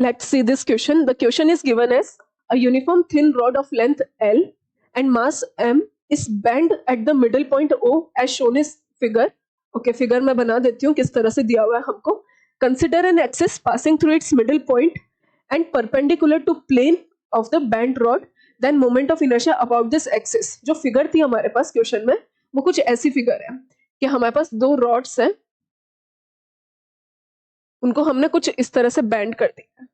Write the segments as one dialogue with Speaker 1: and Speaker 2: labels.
Speaker 1: Let's see this question. The question is given as a uniform thin rod of length L and mass M is bent at the middle point O as shown in figure. Okay, figure मैं बना देती हूँ किस तरह से दिया हुआ है हमको. Consider an axis passing through its middle point and perpendicular to plane of the bent rod. Then moment of inertia about this axis. जो फिगर थी हमारे पास क्वेश्चन में वो कुछ ऐसी फिगर है कि हमारे पास दो रॉड्स हैं, उनको हमने कुछ इस तरह से बैंड कर दिया.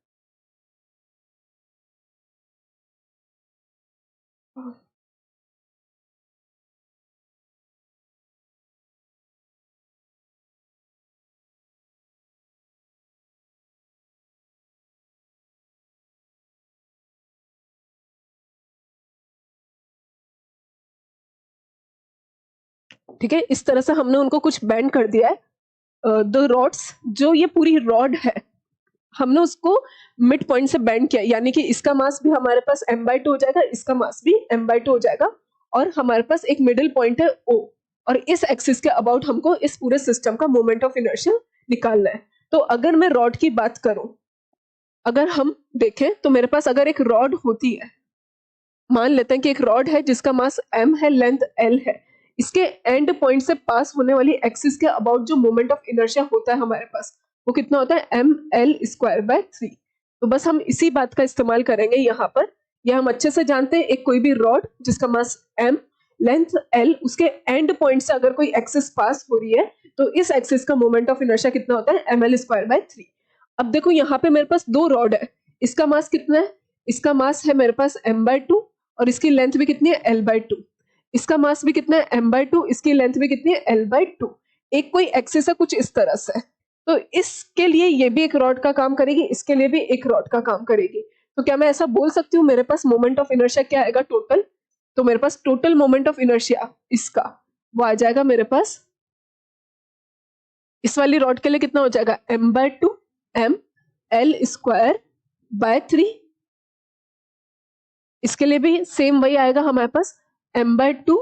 Speaker 1: ठीक है, इस तरह से हमने उनको कुछ बैंड कर दिया है. द रॉड्स, जो ये पूरी रॉड है हमने उसको मिड पॉइंट से बैंड किया, यानी कि इसका मास भी हमारे पास m/2 हो जाएगा, इसका मास भी m/2 हो जाएगा और हमारे पास एक मिडिल पॉइंट है O और इस एक्सिस के अबाउट हमको इस पूरे सिस्टम का मोमेंट ऑफ इनर्शिया निकालना है. तो अगर मैं रॉड की बात करूं, अगर हम देखें तो मेरे पास अगर एक रॉड होती है, मान लेते हैं कि एक रॉड है जिसका मास m है, लेंथ l है, इसके एंड पॉइंट से पास होने वाली एक्सिस के अबाउट जो मोमेंट ऑफ इनर्शिया होता है हमारे पास वो कितना होता है ml²/3. तो बस हम इसी बात का इस्तेमाल करेंगे यहाँ पर. यह हम अच्छे से जानते हैं, एक कोई भी रॉड जिसका मास m, लेंथ l, उसके एंड पॉइंट से अगर कोई एक्सिस पास हो रही है तो इस एक्सिस का मोमेंट ऑफ इनर्शिया कितना होता है ml²/3. अब देखो यहाँ पे मेरे पास दो रॉड है, इसका मास कितना है, इसका मास है मेरे पास m/2 और इसकी लेंथ भी कितनी है l/2. इसका मास भी कितना है m/2, इसकी लेंथ भी कितनी है l/2. एक कोई एक्सिस है कुछ इस तरह से, तो इसके लिए ये भी एक रॉड का काम करेगी, इसके लिए भी एक रॉड का काम करेगी. तो क्या मैं ऐसा बोल सकती हूँ मेरे पास मोमेंट ऑफ इनर्शिया क्या आएगा टोटल? तो मेरे पास टोटल मोमेंट ऑफ इनर्शिया इसका वो आ जाएगा मेरे पास, इस वाली रॉड के लिए कितना हो जाएगा m/2 ml²/3. इसके लिए भी सेम वही आएगा हमारे पास m/2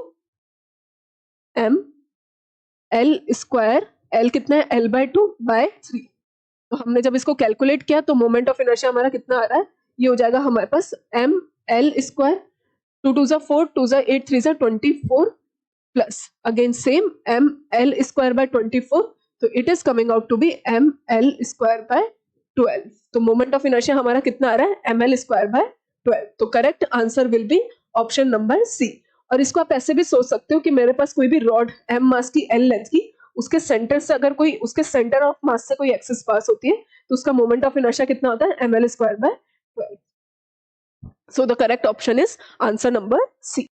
Speaker 1: ml², l कितना है l/2/3. तो हमने जब इसको कैलकुलेट किया तो मोमेंट ऑफ इनर्शिया हमारा कितना आ रहा है, ये हो जाएगा हमारे पास ml², 2 2 ज़ा 4, 2 ज़ा 8, 3 ज़ा 24 प्लस अगेन सेम ml²/24. तो it is coming out to be ml²/12. तो मोमेंट ऑफ इनर्शिया हमारा कितना आ रहा है ml²/12. तो correct answer will be option number C. और इसको आप ऐसे भी सोच सकते हो कि मेरे पास कोई भी रॉड m मास की l लेंथ की, उसके सेंटर से अगर कोई उसके सेंटर ऑफ मास से कोई एक्सिस पास होती है तो उसका मोमेंट ऑफ इनर्शिया कितना होता है ml²/12. So the correct option is answer number C.